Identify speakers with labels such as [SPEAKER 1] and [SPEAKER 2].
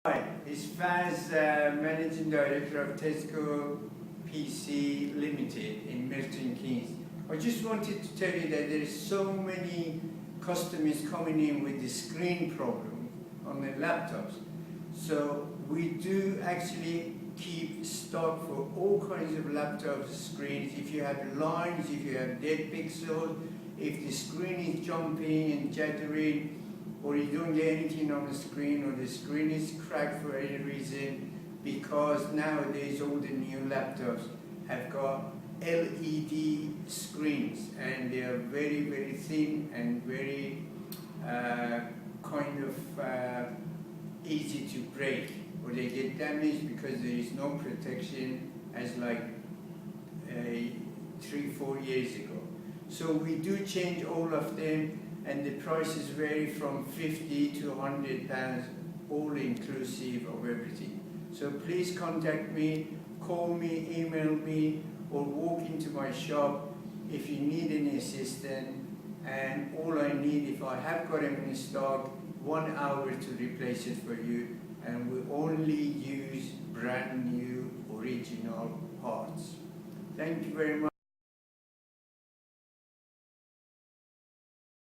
[SPEAKER 1] Hi, it's Faz, Managing Director of Tezco Pc Limited in Milton Keynes. I just wanted to tell you that there are so many customers coming in with the screen problem on their laptops. So we do actually keep stock for all kinds of laptop screens. If you have lines, if you have dead pixels, if the screen is jumping and jittering, or you don't get anything on the screen, or the screen is cracked for any reason, because nowadays all the new laptops have got LED screens and they are very, very thin and very easy to break, or they get damaged because there is no protection as like 3-4 years ago. So we do change all of them, and the prices vary from £50 to £100, all inclusive of everything. So please contact me, call me, email me, or walk into my shop if you need any assistance. And all I need, if I have got them in stock, 1 hour to replace it for you, and we only use brand new original parts. Thank you very much.